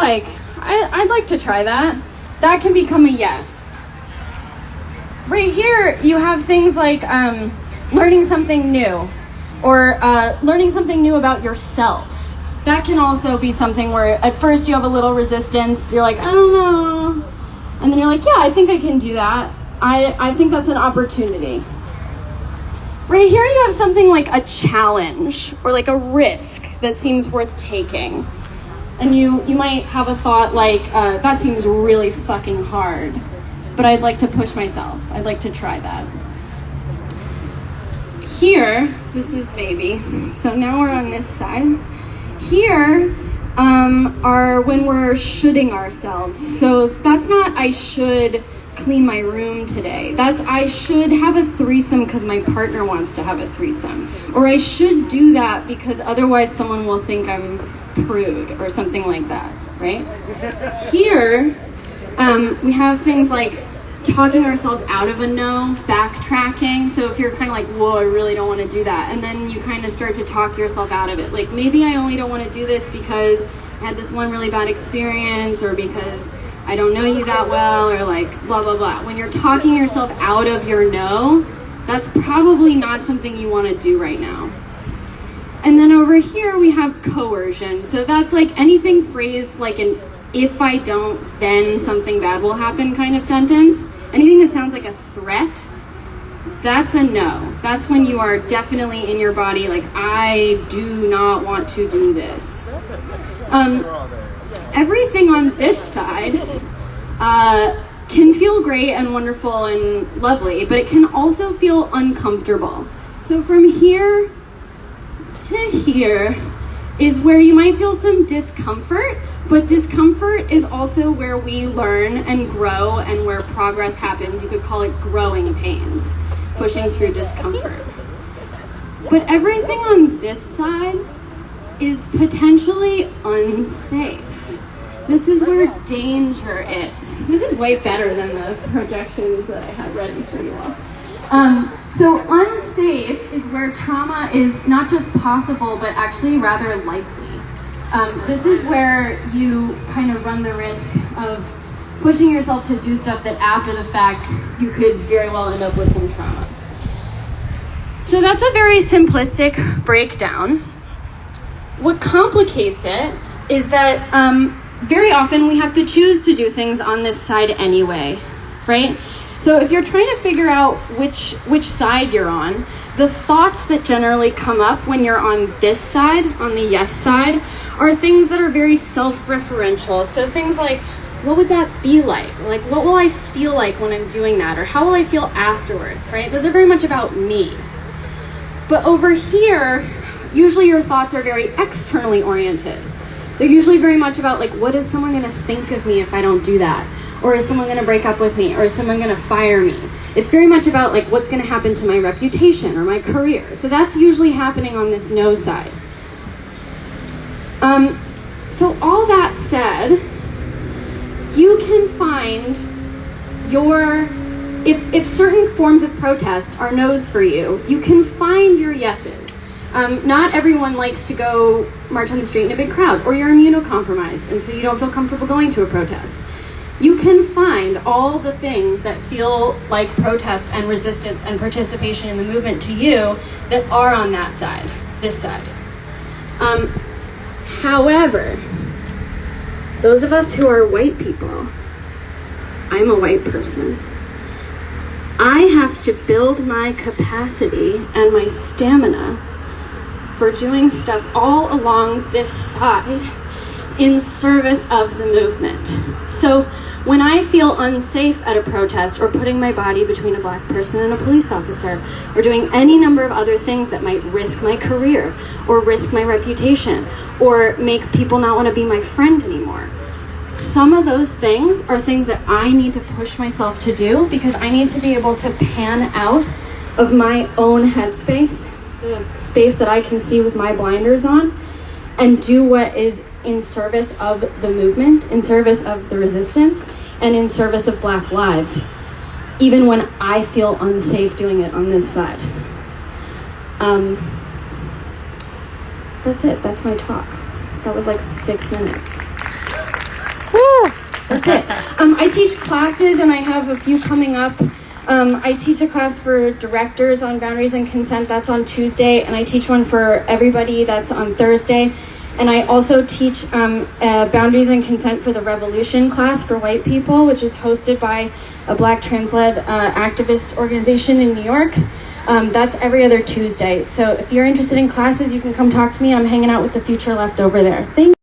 like, I'd like to try that. That can become a yes. Right here, you have things like learning something new, or learning something new about yourself. That can also be something where at first you have a little resistance. You're like, I don't know. And then you're like, yeah, I think I can do that. I think that's an opportunity. Right here you have something like a challenge or like a risk that seems worth taking. And you might have a thought like, that seems really fucking hard, but I'd like to push myself. I'd like to try that. Here, this is baby. So now we're on this side. Here are when we're shoulding ourselves. So that's not I should clean my room today. That's I should have a threesome because my partner wants to have a threesome. Or I should do that because otherwise someone will think I'm prude or something like that, right? Here, we have things like talking ourselves out of a no, backtracking. So if you're kind of like, whoa, I really don't want to do that. And then you kind of start to talk yourself out of it. Like, maybe I only don't want to do this because I had this one really bad experience, or because I don't know you that well, or like blah, blah, blah. When you're talking yourself out of your no, that's probably not something you want to do right now. And then over here we have coercion. So that's like anything phrased like an if I don't, then something bad will happen kind of sentence. Anything that sounds like a threat, that's a no. That's when you are definitely in your body like, I do not want to do this. Everything on this side can feel great and wonderful and lovely, but it can also feel uncomfortable. So from here to here is where you might feel some discomfort, but discomfort is also where we learn and grow and where progress happens. You could call it growing pains, pushing through discomfort. But everything on this side is potentially unsafe. This is where danger is. This is way better than the projections that I had ready for you all. So unsafe is where trauma is not just possible, but actually rather likely. This is where you kind of run the risk of pushing yourself to do stuff that after the fact, you could very well end up with some trauma. So that's a very simplistic breakdown. What complicates it is that very often we have to choose to do things on this side anyway, right? So if you're trying to figure out which side you're on, the thoughts that generally come up when you're on this side, on the yes side, are things that are very self-referential. So things like, what would that be like? Like, what will I feel like when I'm doing that? Or how will I feel afterwards, right? Those are very much about me. But over here, usually your thoughts are very externally oriented. They're usually very much about like, what is someone gonna think of me if I don't do that? Or is someone gonna break up with me? Or is someone gonna fire me? It's very much about like, what's gonna happen to my reputation or my career. So that's usually happening on this no side. So all that said, you can find your, if certain forms of protest are no's for you, you can find your yeses. Not everyone likes to go march on the street in a big crowd, or you're immunocompromised, and so you don't feel comfortable going to a protest. You can find all the things that feel like protest and resistance and participation in the movement to you that are on that side, this side. However, those of us who are white people, I'm a white person, I have to build my capacity and my stamina for doing stuff all along this side in service of the movement. So when I feel unsafe at a protest, or putting my body between a black person and a police officer, or doing any number of other things that might risk my career, or risk my reputation, or make people not want to be my friend anymore, some of those things are things that I need to push myself to do, because I need to be able to pan out of my own headspace, the space that I can see with my blinders on, and do what is in service of the movement, in service of the resistance, and in service of Black lives, even when I feel unsafe doing it on this side. That's it, that's my talk. That was like 6 minutes. I teach classes, and I have a few coming up. I teach a class for directors on boundaries and consent. That's on Tuesday, and I teach one for everybody. That's on Thursday. And I also teach boundaries and consent for the revolution class for white people, which is hosted by a Black trans-led activist organization in New York. That's every other Tuesday. So if you're interested in classes, you can come talk to me. I'm hanging out with the Future Left over there. Thank you.